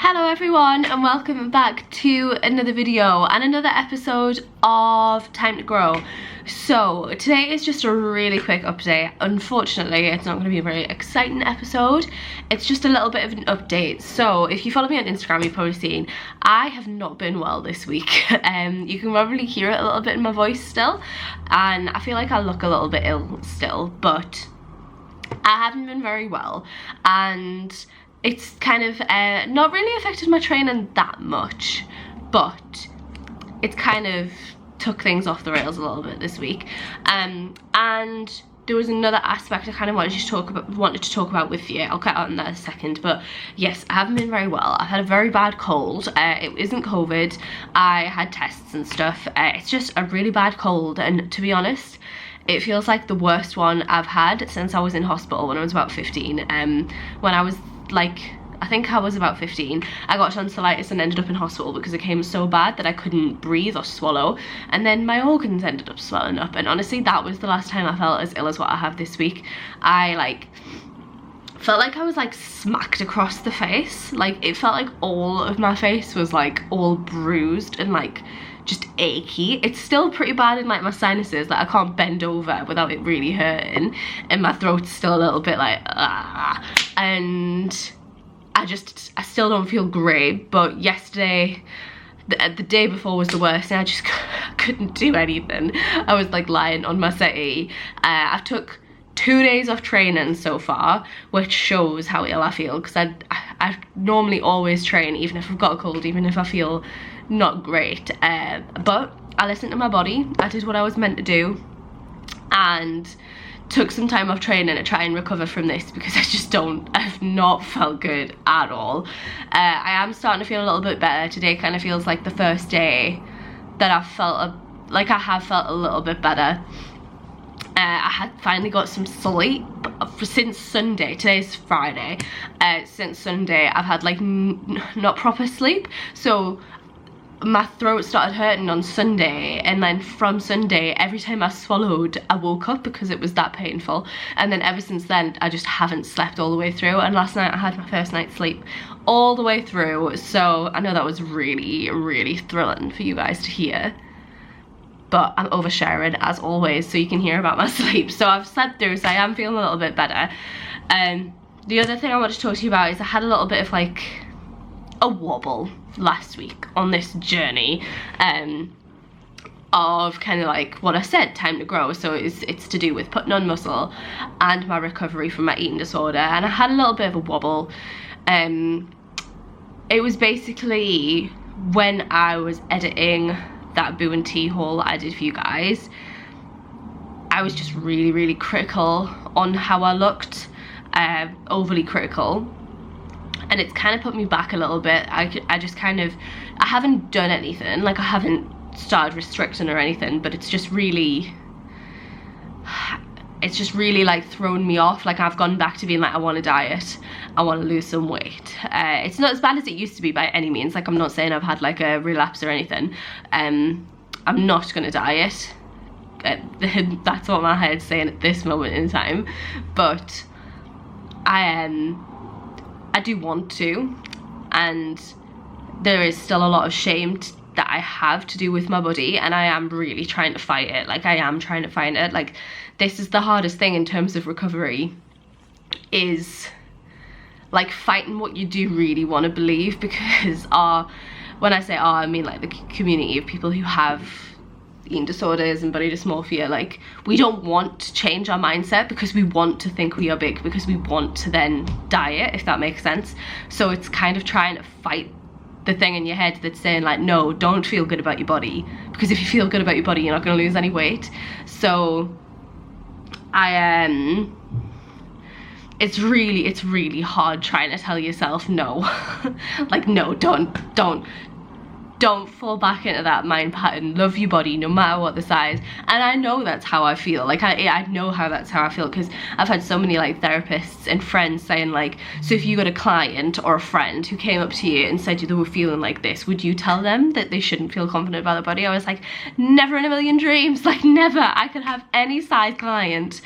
Hello everyone and welcome back to another video and another episode of Time to Grow. So today is just a really quick update. Unfortunately it's not going to be a very exciting episode, it's just a little bit of an update. So if you follow me on Instagram you've probably seen I have not been well this week. You can probably hear it a little bit in my voice still, and I feel like I look a little bit ill still, but I haven't been very well, and it's kind of not really affected my training that much, but it's kind of took things off the rails a little bit this week. And there was another aspect I kind of wanted to talk about with you. I'll get on that in a second, but yes, I haven't been very well. I've had a very bad cold. It isn't COVID. I had tests and stuff. It's just a really bad cold, and to be honest, it feels like the worst one I've had since I was in hospital when I was about 15. When I was I think I was about 15, I got tonsillitis and ended up in hospital because it came so bad that I couldn't breathe or swallow, and then my organs ended up swelling up, and honestly that was the last time I felt as ill as what I have this week. I felt like I was smacked across the face. It felt like all of my face was all bruised and just achy. It's still pretty bad in my sinuses, I can't bend over without it really hurting, and my throat's still a little bit and I still don't feel great. But yesterday, the day before was the worst, and I just couldn't do anything. I was lying on my settee. I've took 2 days off training so far, which shows how ill I feel, because I normally always train even if I've got a cold, even if I feel not great, but I listened to my body. I did what I was meant to do and took some time off training to try and recover from this, because I've not felt good at all. I am starting to feel a little bit better. Today kind of feels like the first day that I have felt a little bit better. I had finally got some sleep since Sunday. Today's Friday. Since Sunday I've had not proper sleep, so my throat started hurting on Sunday, and then from Sunday every time I swallowed I woke up because it was that painful, and then ever since then I just haven't slept all the way through, and last night I had my first night's sleep all the way through. So I know that was really thrilling for you guys to hear, but I'm oversharing as always so you can hear about my sleep. So I've slept through, so I am feeling a little bit better. The other thing I want to talk to you about is I had a little bit of a wobble last week on this journey of kind of what I said, time to grow. So it's to do with putting on muscle and my recovery from my eating disorder, and I had a little bit of a wobble. It was basically when I was editing that Boo and Tea haul that I did for you guys. I was just really critical on how I looked, overly critical, and it's kind of put me back a little bit. I haven't done anything, I haven't started restricting or anything, but it's just really thrown me off. I've gone back to being I want to diet, I want to lose some weight. It's not as bad as it used to be by any means. I'm not saying I've had a relapse or anything. I'm not gonna diet. That's what my head's saying at this moment in time, but I do want to, and there is still a lot of shame that I have to do with my body, and I am really trying to fight it. I am trying to fight it. This is the hardest thing in terms of recovery, is fighting what you do really want to believe, because when I say I mean the community of people who have eating disorders and body dysmorphia, we don't want to change our mindset because we want to think we are big, because we want to then diet, if that makes sense. So it's kind of trying to fight the thing in your head that's saying no, don't feel good about your body, because if you feel good about your body you're not going to lose any weight. So it's really hard trying to tell yourself no. No, don't fall back into that mind pattern. Love your body no matter what the size. And I know that's how I feel. I know how that's how I feel, because I've had so many therapists and friends saying so if you got a client or a friend who came up to you and said they were feeling like this, would you tell them that they shouldn't feel confident about their body? I was never in a million dreams. Never. I could have any size client,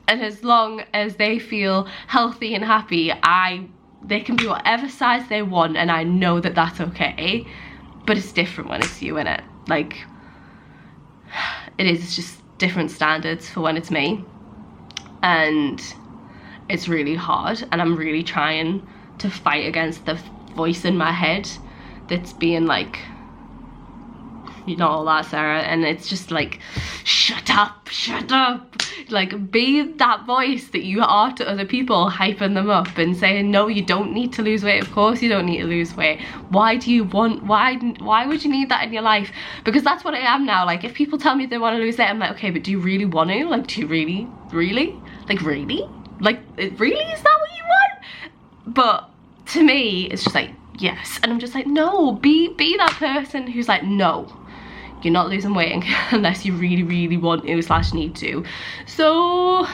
and as long as they feel healthy and happy, I they can be whatever size they want, and I know that that's okay, but it's different when it's you, innit? Like, it is just different standards for when it's me, and it's really hard, and I'm really trying to fight against the voice in my head that's being like, you're not all that, Sarah, and it's just like, shut up, like, be that voice that you are to other people, hyping them up and saying, no, you don't need to lose weight. Of course you don't need to lose weight. Why would you need that in your life? Because that's what I am now. Like, if people tell me they want to lose weight, I'm like, okay, but do you really want to? Like, do you really like, really, is that what you want? But to me, it's just like, yes. And I'm just like, no, be that person who's like, no, you're not losing weight unless you really want to / need to. So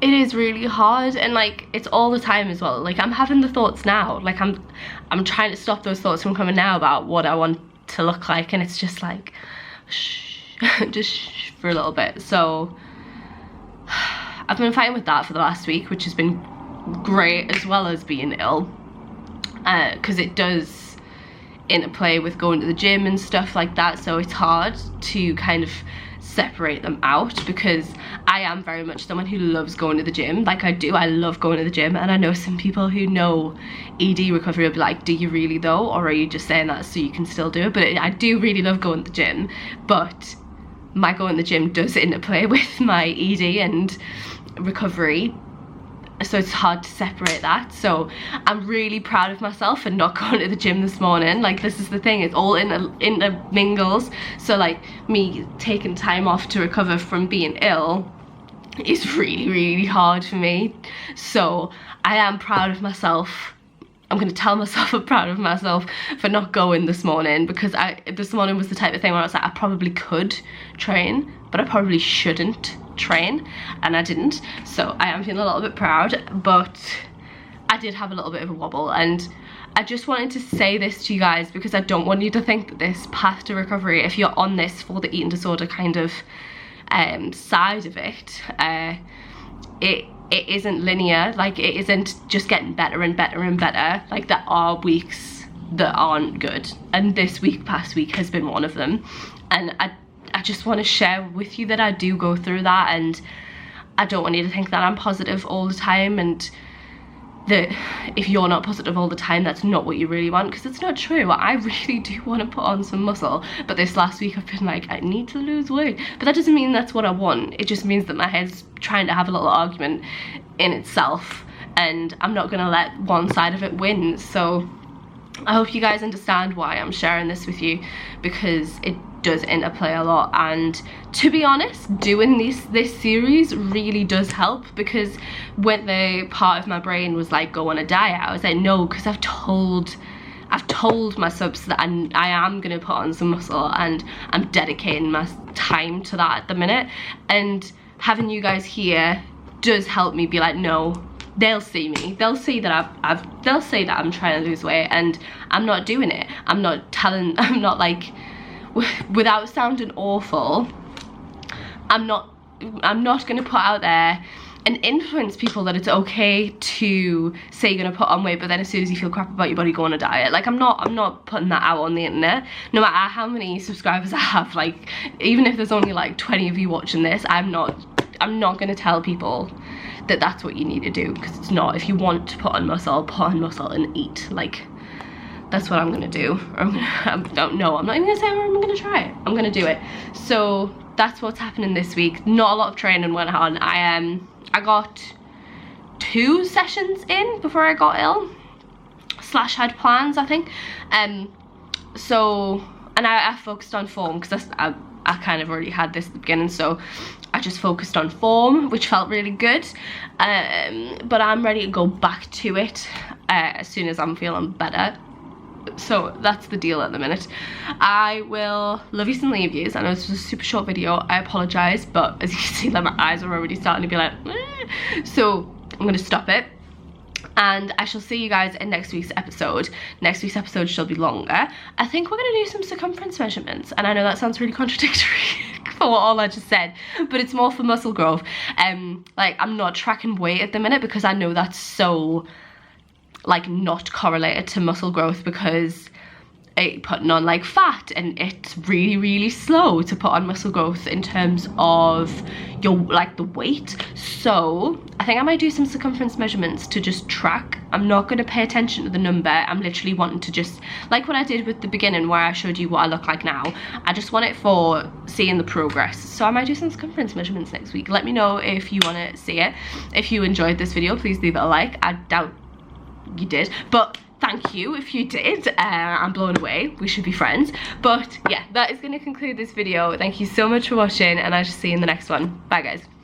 it is really hard, and like, it's all the time as well. Like, I'm having the thoughts now, like I'm trying to stop those thoughts from coming now about what I want to look like, and it's just like, shh, just shh for a little bit. So I've been fighting with that for the last week, which has been great, as well as being ill, because it does interplay with going to the gym and stuff like that. So it's hard to kind of separate them out, because I am very much someone who loves going to the gym. Like, I love going to the gym, and I know some people who know ED recovery will be like, do you really though, or are you just saying that so you can still do it? But I do really love going to the gym, but my going to the gym does interplay with my ED and recovery, so it's hard to separate that. So I'm really proud of myself for not going to the gym this morning. Like, this is the thing, it's all intermingles. So like, me taking time off to recover from being ill is really hard for me. So I am proud of myself. I'm going to tell myself I'm proud of myself for not going this morning, because this morning was the type of thing where I was like, I probably could train, but I probably shouldn't train, and I didn't. So I am feeling a little bit proud, but I did have a little bit of a wobble, and I just wanted to say this to you guys, because I don't want you to think that this path to recovery, if you're on this for the eating disorder kind of side of it, it isn't linear. Like, it isn't just getting better and better and better. Like, there are weeks that aren't good, and this week, past week, has been one of them. And I just want to share with you that I do go through that, and I don't want you to think that I'm positive all the time, and that if you're not positive all the time, that's not what you really want, because it's not true. I really do want to put on some muscle, but this last week I've been like, I need to lose weight, but that doesn't mean that's what I want. It just means that my head's trying to have a little argument in itself, and I'm not going to let one side of it win. So I hope you guys understand why I'm sharing this with you, because it does interplay a lot. And to be honest, doing this series really does help, because when the part of my brain was like, go on a diet, I was like, no, because I've told my subs that I am going to put on some muscle, and I'm dedicating my time to that at the minute. And having you guys here does help me be like, no, they'll see me, they'll see that they'll say that I'm trying to lose weight, and I'm not doing it. I'm not like, without sounding awful, I'm not going to put out there and influence people that it's okay to say you're going to put on weight, but then as soon as you feel crap about your body, go on a diet. Like, I'm not putting that out on the internet, no matter how many subscribers I have. Like, even if there's only like 20 of you watching this, I'm not going to tell people that that's what you need to do, because it's not. If you want to put on muscle and eat. Like, that's what I'm gonna do. I don't know, I'm not even gonna say I'm gonna try it. I'm gonna do it. So that's what's happening this week. Not a lot of training went on. I got 2 sessions in before I got ill, / had plans, I think. So, and I focused on form, because I kind of already had this at the beginning, so I just focused on form, which felt really good. But I'm ready to go back to it as soon as I'm feeling better. So that's the deal at the minute. I will love yous and leave yous. I know this was a super short video, I apologise, but as you can see, like, my eyes are already starting to be like, so I'm gonna stop it, and I shall see you guys in next week's episode. Next week's episode shall be longer. I think we're gonna do some circumference measurements, and I know that sounds really contradictory for what all I just said, but it's more for muscle growth. Like, I'm not tracking weight at the minute, because I know that's so like not correlated to muscle growth, because putting on like fat, and it's really slow to put on muscle growth in terms of your like the weight. So I think I might do some circumference measurements to just track. I'm not going to pay attention to the number. I'm literally wanting to just, like what I did with the beginning where I showed you what I look like now, I just want it for seeing the progress. So I might do some circumference measurements next week. Let me know if you want to see it. If you enjoyed this video, please leave it a like. I doubt you did, but thank you if you did. I'm blown away. We should be friends. But yeah, that is going to conclude this video. Thank you so much for watching, and I'll just see you in the next one. Bye guys.